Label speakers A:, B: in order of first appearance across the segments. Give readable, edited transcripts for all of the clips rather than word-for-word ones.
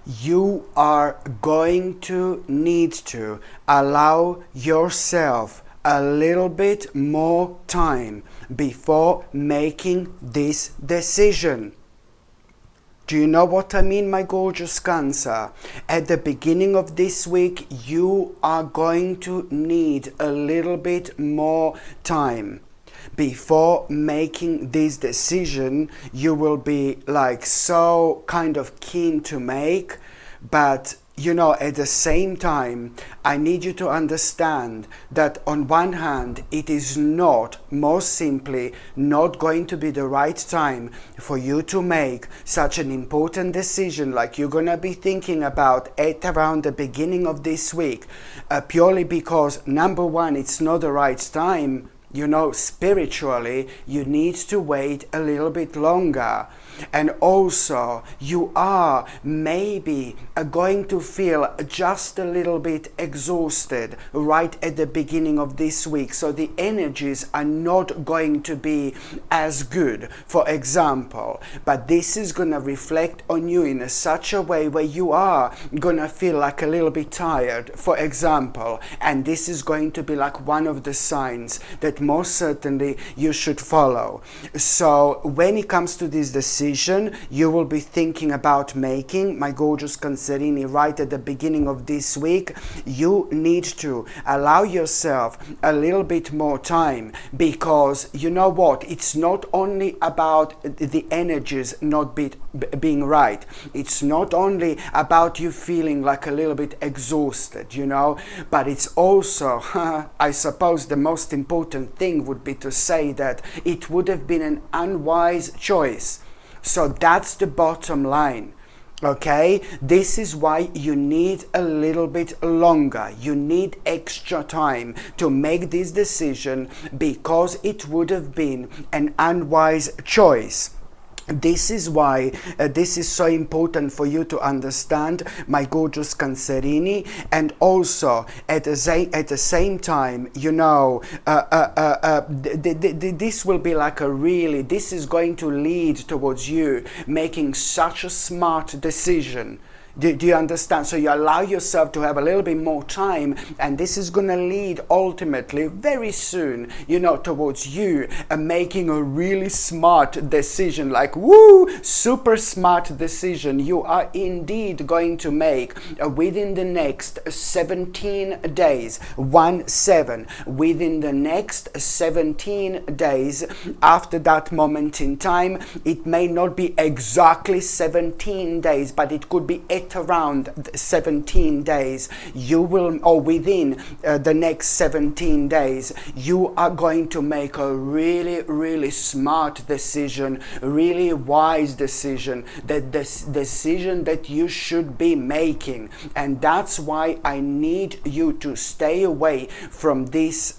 A: You are going to need to allow yourself a little bit more time before making this decision. Do you know what I mean, my gorgeous Cancer? At the beginning of this week, you are going to need a little bit more time before making this decision. You will be like so kind of keen to make, but at the same time, I need you to understand that on one hand, it is not, most simply, not going to be the right time for you to make such an important decision like you're going to be thinking about at around the beginning of this week, purely because, number one, it's not the right time. Spiritually, you need to wait a little bit longer. And also, you are maybe going to feel just a little bit exhausted right at the beginning of this week. So the energies are not going to be as good, for example. But this is going to reflect on you in such a way where you are going to feel like a little bit tired, for example. And this is going to be like one of the signs that most certainly you should follow. So when it comes to this decision, you will be thinking about making, my gorgeous Cancerini, right at the beginning of this week, you need to allow yourself a little bit more time, because you know what, it's not only about the energies not being right, it's not only about you feeling like a little bit exhausted, but it's also I suppose the most important thing would be to say that it would have been an unwise choice. So that's the bottom line. Okay, this is why you need a little bit longer. You need extra time to make this decision, because it would have been an unwise choice. This is why this is so important for you to understand, my gorgeous Cancerini. And also at the same time, this will be like this is going to lead towards you making such a smart decision. Do you understand? So you allow yourself to have a little bit more time, and this is going to lead ultimately very soon, towards you making a really smart decision, like super smart decision you are indeed going to make within the next 17 days, within the next 17 days. After that moment in time, it may not be exactly 17 days, but it could be around 17 days, you will, or within the next 17 days, you are going to make a really, really smart decision, really wise decision, that this decision that you should be making. And that's why I need you to stay away from this,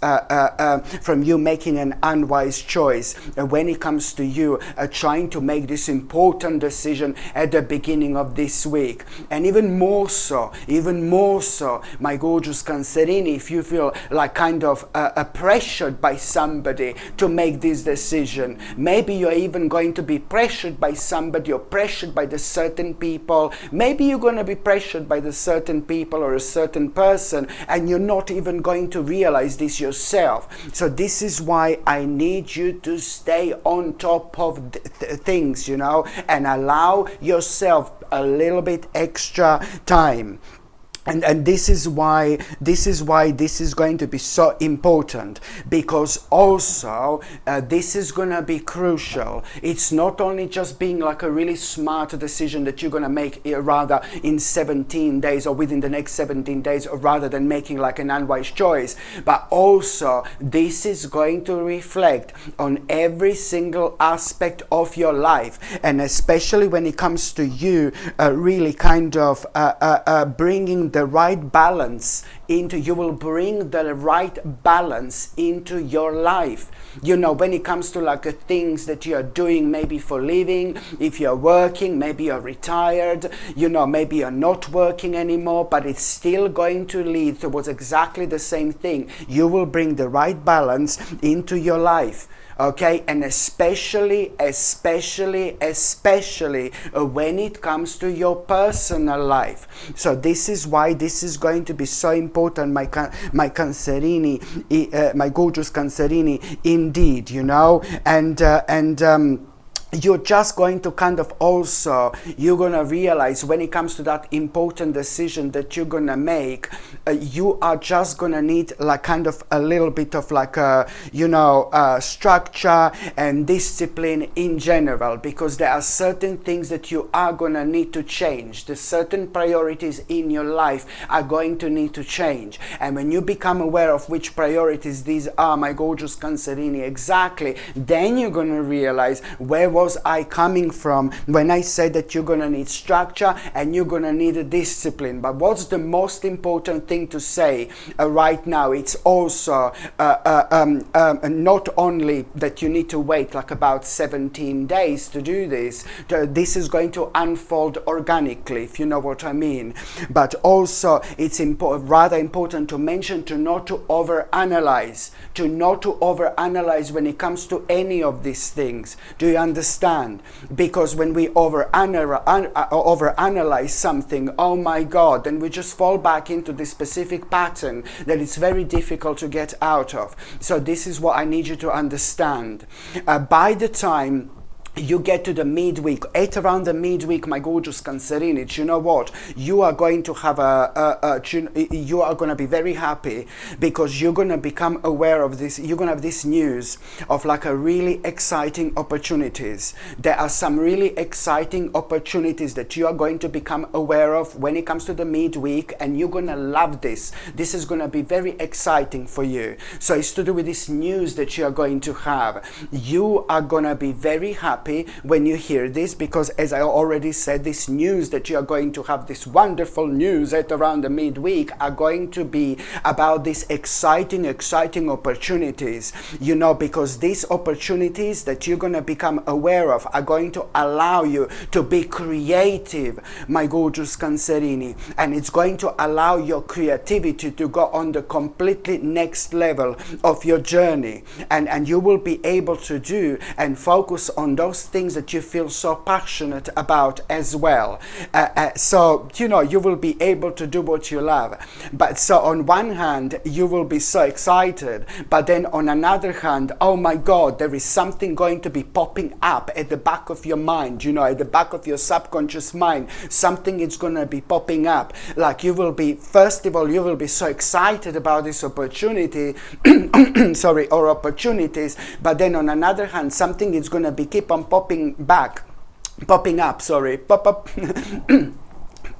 A: from you making an unwise choice when it comes to you trying to make this important decision at the beginning of this week. And even more so, my gorgeous Cancerini, if you feel like kind of pressured by somebody to make this decision, maybe you're even going to be pressured by somebody, or pressured by the certain people, maybe you're going to be pressured by the certain people or a certain person, and you're not even going to realize this yourself. So this is why I need you to stay on top of things, and allow yourself a little bit extra time. And this is why this is going to be so important, because also this is going to be crucial. It's not only just being like a really smart decision that you're going to make rather in 17 days or within the next 17 days, or rather than making like an unwise choice, but also this is going to reflect on every single aspect of your life, and especially when it comes to you really kind of bringing the right balance into, you will bring the right balance into your life. When it comes to like the things that you are doing, maybe for living, if you're working, maybe you're retired, maybe you're not working anymore, but it's still going to lead towards exactly the same thing. You will bring the right balance into your life. Okay, and especially when it comes to your personal life. So this is why this is going to be so important, my Cancerini, my gorgeous Cancerini, indeed, you know, and you're just going to kind of also, you're going to realize when it comes to that important decision that you're going to make, you are just going to need like kind of a little bit of like a, you know, structure and discipline in general, because there are certain things that you are going to need to change. The certain priorities in your life are going to need to change. And when you become aware of which priorities these are, my gorgeous Cancerini, exactly, then you're going to realize, where was I coming from when I said that you're going to need structure and you're going to need a discipline? But what's the most important thing to say right now? It's also not only that you need to wait like about 17 days to do this. This is going to unfold organically, if you know what I mean. But also it's rather important to mention to not to overanalyze, when it comes to any of these things. Do you understand? Because when we overanalyze something, oh my God, then we just fall back into this specific pattern that it's very difficult to get out of. So this is what I need you to understand. By the time you get to the midweek, around the midweek, my gorgeous Cancerini, you know what? You are going to have you are going to be very happy, because you're going to become aware of this. You're going to have this news of like a really exciting opportunities. There are some really exciting opportunities that you are going to become aware of when it comes to the midweek, and you're going to love this. This is going to be very exciting for you. So it's to do with this news that you are going to have. You are going to be very happy when you hear this, because as I already said, this news that you are going to have, this wonderful news at around the midweek, are going to be about these exciting opportunities, you know, because these opportunities that you're going to become aware of are going to allow you to be creative, my gorgeous Cancerini, and it's going to allow your creativity to go on the completely next level of your journey, and you will be able to do and focus on those things that you feel so passionate about as well. So, you know, you will be able to do what you love. But so on one hand, you will be so excited, but then on another hand, oh my God, there is something going to be popping up at the back of your mind, you know, at the back of your subconscious mind. Something is going to be popping up. Like you will be, first of all, you will be so excited about this opportunity, sorry, or opportunities, but then on another hand, something is going to be keep on popping up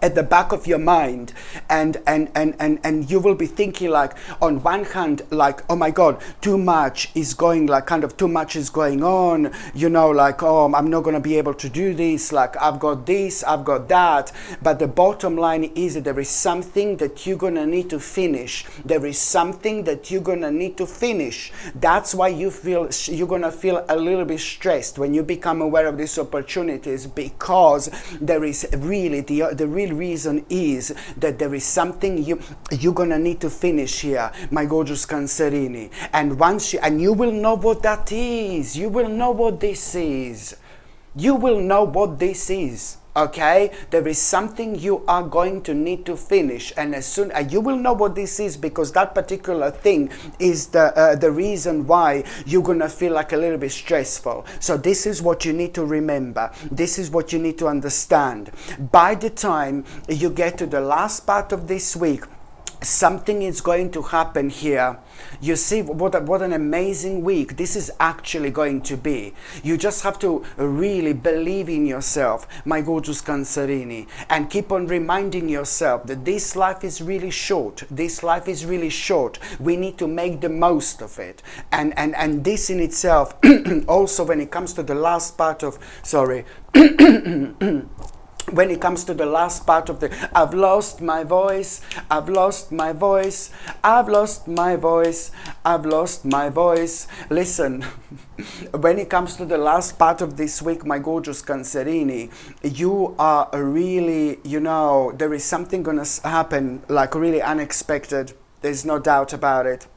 A: at the back of your mind, and you will be thinking, like, on one hand, like, oh my God, too much is going, like, kind of too much is going on, you know, like, oh, I'm not going to be able to do this, like, I've got this, I've got that. But the bottom line is that there is something that you're going to need to finish. There is something that you're going to need to finish. That's why you're going to feel a little bit stressed when you become aware of these opportunities, because there is really the real reason is that there is something you're gonna need to finish here, my gorgeous Cancerini. And once you will know what that is. You will know what this is. You will know what this is. Okay, there is something you are going to need to finish, and as soon as you will know what this is, because that particular thing is the reason why you're gonna feel like a little bit stressful. So this is what you need to remember. This is what you need to understand. By the time you get to the last part of this week, something is going to happen here. You see what an amazing week this is actually going to be. You just have to really believe in yourself, my gorgeous Cancerini, and keep on reminding yourself that this life is really short. This life is really short. We need to make the most of it. And this in itself, also when it comes to the last part of, when it comes to the last part of the, I've lost my voice, I've lost my voice, I've lost my voice, I've lost my voice. Listen, when it comes to the last part of this week, my gorgeous Cancerini, you are really, you know, there is something going to happen, like really unexpected. There's no doubt about it.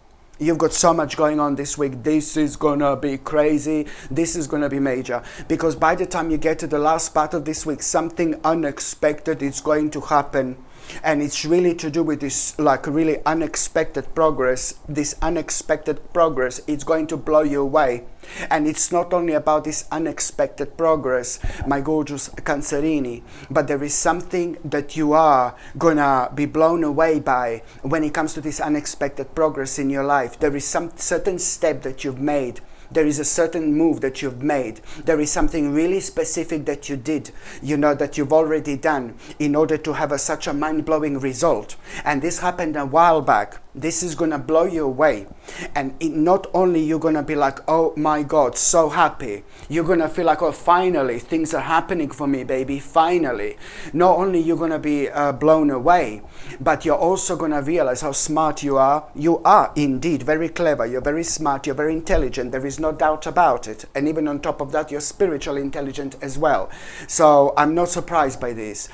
A: You've got so much going on this week. This is gonna be crazy. This is gonna be major. Because by the time you get to the last part of this week, something unexpected is going to happen. And it's really to do with this like really unexpected progress. This unexpected progress is going to blow you away. And it's not only about this unexpected progress, my gorgeous Cancerini, but there is something that you are gonna be blown away by when it comes to this unexpected progress in your life. There is some certain step that you've made. There is a certain move that you've made. There is something really specific that you did, that you've already done in order to have such a mind-blowing result. And this happened a while back. This is going to blow you away. And not only you're going to be like, oh my God, so happy. You're going to feel like, oh, finally, things are happening for me, baby, finally. Not only you're going to be blown away, but you're also going to realize how smart you are. You are indeed very clever. You're very smart. You're very intelligent. There is no doubt about it. And even on top of that, you're spiritually intelligent as well. So I'm not surprised by this.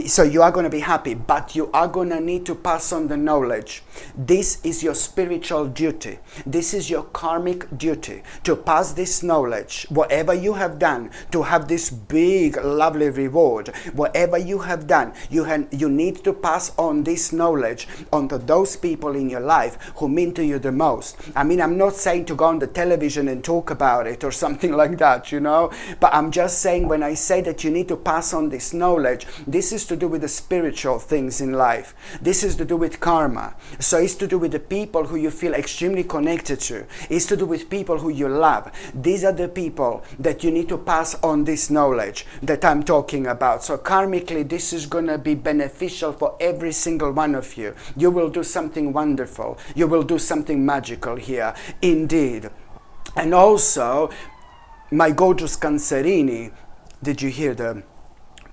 A: So you are going to be happy, but you are going to need to pass on the knowledge. This is your spiritual duty. This is your karmic duty to pass this knowledge. Whatever you have done to have this big, lovely reward, whatever you have done, you need to pass on this knowledge onto those people in your life who mean to you the most. I mean, I'm not saying to go on the television and talk about it or something like that, but I'm just saying when I say that you need to pass on this knowledge, this is to do with the spiritual things in life. This is to do with karma. So it's to do with the people who you feel extremely connected to. It's to do with people who you love. These are the people that you need to pass on this knowledge that I'm talking about. So karmically, this is going to be beneficial for every single one of you. You will do something wonderful. You will do something magical here. Indeed. And also, my gorgeous Cancerini, did you hear the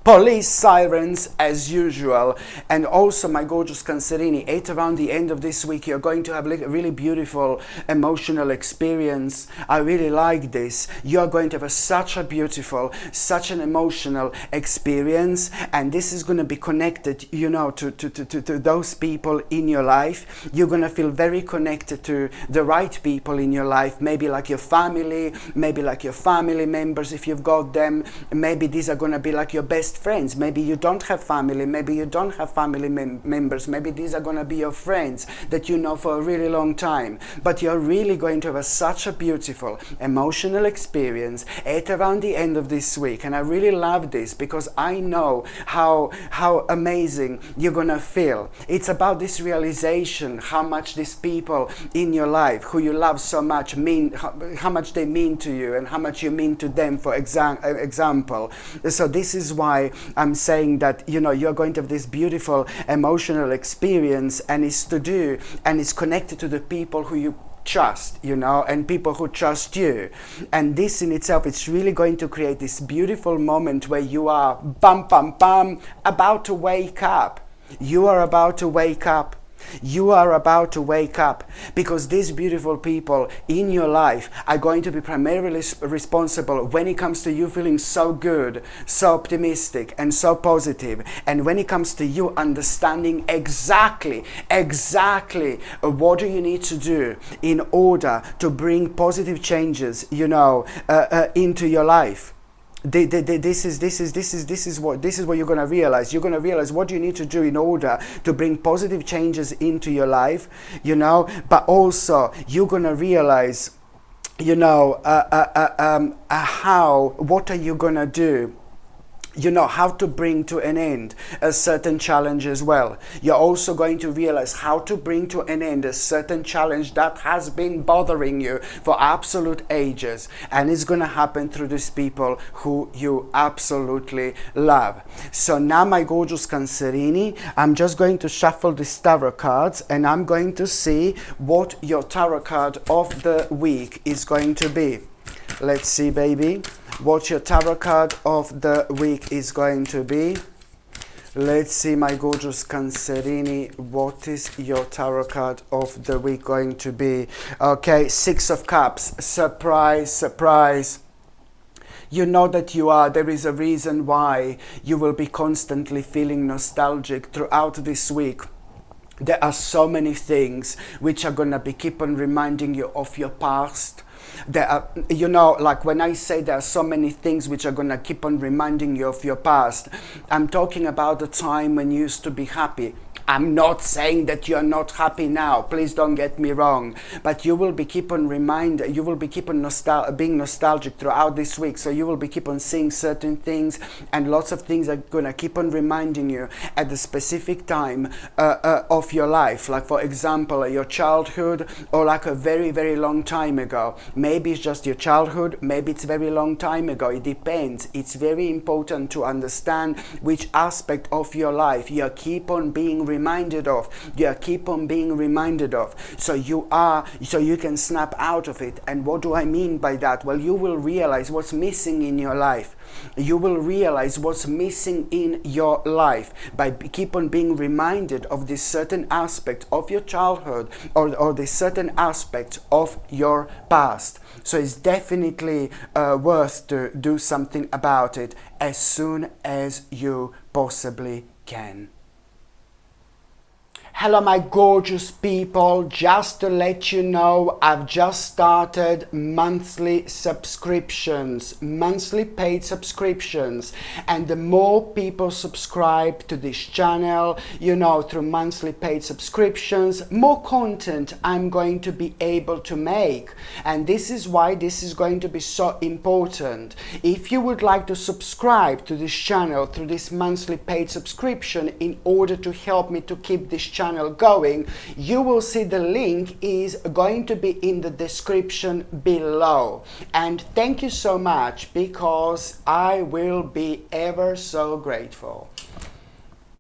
A: police sirens as usual? And also, my gorgeous Cancerini, at around the end of this week, you're going to have a really beautiful emotional experience. I really like this. You're going to have such a beautiful, such an emotional experience, and this is going to be connected, to those people in your life. You're going to feel very connected to the right people in your life, maybe like your family, maybe like your family members if you've got them. Maybe these are going to be like your best friends. Maybe you don't have family, maybe you don't have family members, maybe these are going to be your friends that you know for a really long time, but you're really going to have such a beautiful emotional experience at around the end of this week. And I really love this because I know how amazing you're going to feel. It's about this realization how much these people in your life who you love so much mean, how much they mean to you and how much you mean to them, for example. So this is why I'm saying that you're going to have this beautiful emotional experience, and it's connected to the people who you trust, and people who trust you. And this in itself, it's really going to create this beautiful moment where you are about to wake up. You are about to wake up. You are about to wake up, because these beautiful people in your life are going to be primarily responsible when it comes to you feeling so good, so optimistic and so positive, and when it comes to you understanding exactly what do you need to do in order to bring positive changes into your life. This is what you're going to realize. You're going to realize what you need to do in order to bring positive changes into your life, but also you're going to realize, what are you going to do? How to bring to an end a certain challenge as well. You're also going to realize how to bring to an end a certain challenge that has been bothering you for absolute ages. And it's going to happen through these people who you absolutely love. So now, my gorgeous Cancerini, I'm just going to shuffle these tarot cards, and I'm going to see what your tarot card of the week is going to be. Let's see, baby, what your tarot card of the week is going to be. Let's see, my gorgeous Cancerini, what is your tarot card of the week going to be? Okay, Six of Cups. Surprise, surprise. You know that there is a reason why you will be constantly feeling nostalgic throughout this week. There are so many things which are going to be keep on reminding you of your past. There are, like when I say there are so many things which are going to keep on reminding you of your past, I'm talking about the time when you used to be happy. I'm not saying that you're not happy now, please don't get me wrong, but you will be keep on being nostalgic throughout this week, so you will be keep on seeing certain things, and lots of things are gonna keep on reminding you at the specific time of your life, like for example your childhood, or like a very very long time ago. Maybe it's just your childhood, maybe it's very long time ago, it depends. It's very important to understand which aspect of your life you keep on being reminded of, so you can snap out of it. And what do I mean by that? Well, you will realize what's missing in your life. You will realize what's missing in your life by keep on being reminded of this certain aspect of your childhood, or this certain aspect of your past. So it's definitely worth to do something about it as soon as you possibly can. Hello my gorgeous people, just to let you know, I've just started monthly subscriptions, monthly paid subscriptions, and the more people subscribe to this channel, through monthly paid subscriptions, more content I'm going to be able to make. And this is why this is going to be so important. If you would like to subscribe to this channel through this monthly paid subscription in order to help me to keep this channel going, you will see the link is going to be in the description below. And thank you so much, because I will be ever so grateful.